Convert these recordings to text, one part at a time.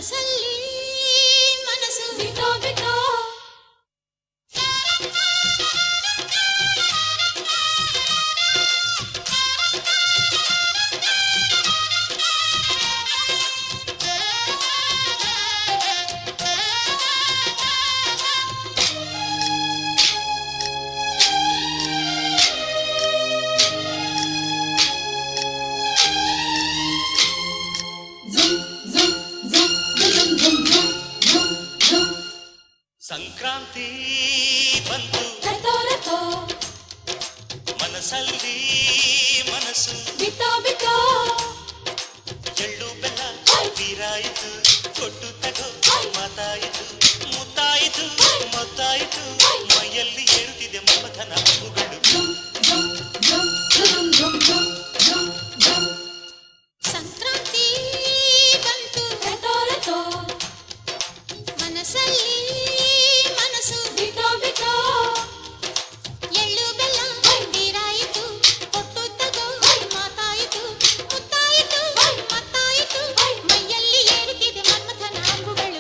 ಮನಸ್ಸಲ್ಲಿ ಮನಸ್ಸು ಬಿಟ್ಟೋ ಬಿಟ್ಟೋ ಸಂಕ್ರಾಂತಿ ಬಂತು ಮನಸ್ಸಲ್ಲಿ ಮನಸ್ಸು ಬಿಟ್ಟೋ ಬಿಟ್ಟೋ ಎಳ್ಳು ಬೆಲ್ಲ ಬೀರಾಯಿತು ಕೊಟ್ಟು ತಗೋ ಮಾತಾಯಿತು ಮುತ್ತಾಯಿತು ಮೊತ್ತಾಯಿತು ಮೈಯಲ್ಲಿ ಏರುತ್ತಿದೆ ಮಮಥನ ಹಬ್ಬುಗಳು ಸಂಕ್ರಾಂತಿ ಬಂತು ಮನಸ್ಸಲ್ಲಿ ಮನಸ್ಸು ಬಿಟ್ಟೋ ಬಿಟ್ಟೋ ಎಳ್ಳು ಬೆಲ್ಲ ಬೀರಾಯಿತು ಕೊಟ್ಟು ತಗೋ ಮಾತಾಯಿತು ಮುತ್ತಾಯಿತು ಮತ್ತಾಯಿತು ಮೈಯಲ್ಲಿ ಏರುತ್ತಿದೆ ಮನ್ಮಥನ ಅಂಬುಗಳು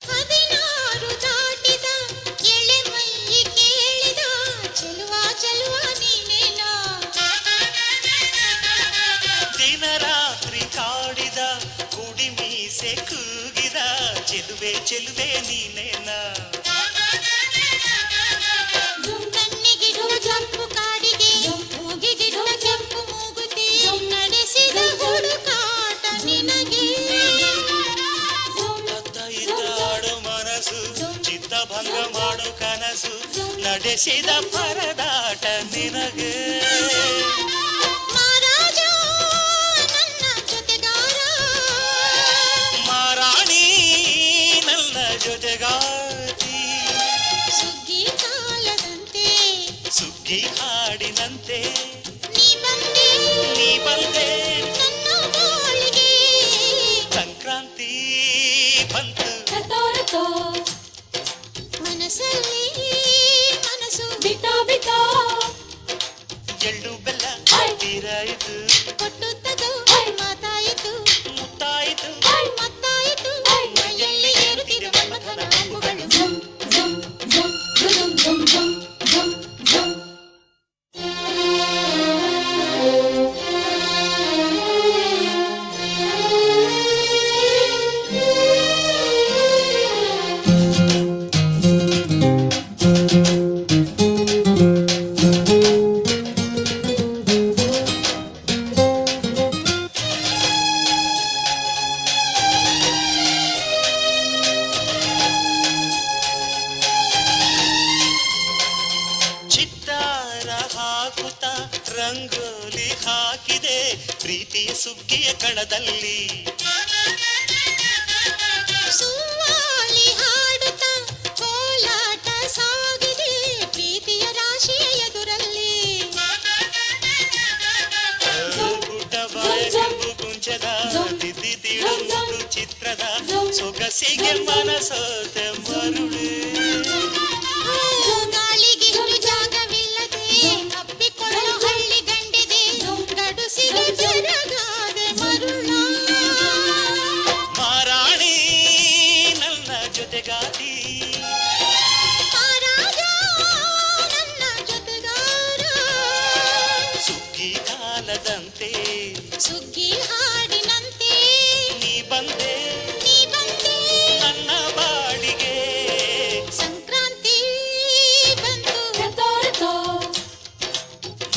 ಹದಿನಾರು ದಾಟಿದ ಎಳೆ ಮೈ ಕೇಳಿದ ಚೆಲುವ ಚೆಲುವ ನೀನೇನಾ ದಿನ ರಾತ್ರಿ ಕಾಡಿದ ಕುಡಿ ಮೀಸೆ ಕೂಗಿದ ಚೆಲುವೆ ಚೆಲುವೆ ನೀನೇನ ಕಣ್ಣಿಗಿಡುವ ಕೆಂಪು ಕಾಡಿಗೆ ಮೂಗಿಗಿಡುವ ಕೆಂಪು ಮೂಗುತಿ ನಡೆಸಿದ ಹುಡುಕಾಟ ನಿನಗೆ ಅತ್ತ ಇದ್ದಾಡು ಮನಸ್ಸು ಚಿತ್ತಭಂಗ ಮಾಡು ಕನಸು ನಡೆಸಿದ ಪರದಾಟ ನಿನಗೆ ಮಹಾರಾಜ ನನ್ನ ಜೊತೆಗಾರ ಮಾರಾಣಿ ನನ್ನ ಜೊತೆಗಾತಿ ಸುಗ್ಗಿ ಕಾಲದಂತೆ ಸುಗ್ಗಿ ಹಾಡಿನಂತೆ ನೀ ಬಂದೆ ನೀ ಬಂದೆ ನನ್ನ ಬಾಳಿಗೆ ಸಂಕ್ರಾಂತಿ ಬಂತು ಮನಸ್ಸಲ್ಲಿ ಮನಸ್ಸು ಬಿಟ್ಟೋ ಬಿಟ್ಟೋ ಎಳ್ಳು ಬೆಲ್ಲ ಬೀರಾಯಿತು ಕೊಟ್ಟು ತಗೋ ಮಾತಾಯಿತು ಮುತ್ತಾಯಿತು ಮತ್ತಾಯಿತು ಮೈಯಲ್ಲಿ ಏರುತ್ತಿದೆ ಮನ್ಮಥನ ಅಂಬುಗಳು ಚಿತ್ತಾರ ಹಾಕುತ್ತ ರಂಗೋಲಿ ಹಾಕಿದೆ ಪ್ರೀತಿಯ ಸುಗ್ಗಿಯ ಕಣದಲ್ಲಿ ಸುವಾಲಿ ಹಾಡುತ್ತ ಕೋಲಾಟ ಸಾಗಿದೆ ಪ್ರೀತಿಯ ರಾಶಿಯ ಎದುರಲ್ಲಿ ಗುಡ್ಡ ಬಾಯ ಕೆಂಪು ಕುಂಚದ ತಿದ್ದಿ ತೀಡು ಚಿತ್ರದ ಸೊಗಸಿಗೆ ಮನಸೋತೆ ಮರುಳು ಗಾಳಿಗಿಷ್ಟು ಜಾಗವಿಲ್ಲದೆ ಅಪ್ಪಿಕೊಳ್ಳೋ ಹಳ್ಳಿ ಗಂಡಿಗೆ ಗಡುಸಿಗೆ ಜರಗಾದೆ ಮರುಳ ಮಾರಾಣಿ ನನ್ನ ಜೊತೆಗಾತಿ ಮಹಾರಾಜ ನನ್ನ ಜೊತೆಗಾರ ಸುಗ್ಗಿ ಕಾಲದಂತೆ ಸುಗ್ಗಿ ಹಾಡಿನಂತೆ ನೀ ಬಂದೆ ನನ್ನ ಬಾಳಿಗೆ ಸಂಕ್ರಾಂತಿ ಬಂತು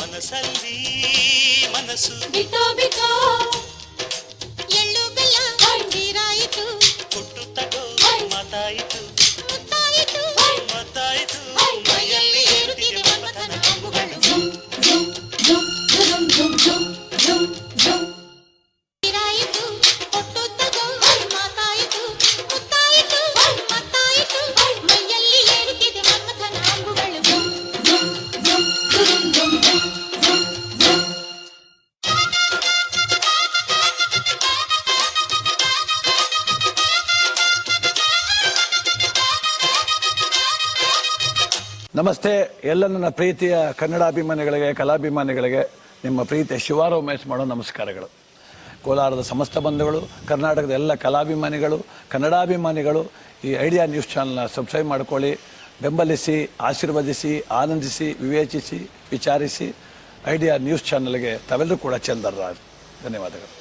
ಮನಸ್ಸಲ್ಲಿ ಮನಸ್ಸು ಬಿಟ್ಟೋ ಬಿಟ್ಟೋ ಎಳ್ಳು ಬೆಲ್ಲ ಬೀರಾಯಿತು ಕೊಟ್ಟು ತಗೋ ಮಾತಾಯಿತು ನಮಸ್ತೆ ಎಲ್ಲ ನನ್ನ ಪ್ರೀತಿಯ ಕನ್ನಡಾಭಿಮಾನಿಗಳಿಗೆ, ಕಲಾಭಿಮಾನಿಗಳಿಗೆ ನಿಮ್ಮ ಪ್ರೀತಿಯ ಶಿವಾರ ಉಮೇಶ್ ಮಾಡೋ ನಮಸ್ಕಾರಗಳು. ಕೋಲಾರದ ಸಮಸ್ತ ಬಂಧುಗಳು, ಕರ್ನಾಟಕದ ಎಲ್ಲ ಕಲಾಭಿಮಾನಿಗಳು, ಕನ್ನಡಾಭಿಮಾನಿಗಳು ಈ ಐಡಿಯಾ ನ್ಯೂಸ್ ಚಾನಲ್ನ ಸಬ್ಸ್ಕ್ರೈಬ್ ಮಾಡ್ಕೊಳ್ಳಿ, ಬೆಂಬಲಿಸಿ, ಆಶೀರ್ವದಿಸಿ, ಆನಂದಿಸಿ, ವಿವೇಚಿಸಿ, ವಿಚಾರಿಸಿ. ಐಡಿಯಾ ನ್ಯೂಸ್ ಚಾನಲ್ಗೆ ತಾವೆಲ್ಲರೂ ಕೂಡ ಚಂದರ್ರಾಜ್. ಧನ್ಯವಾದಗಳು.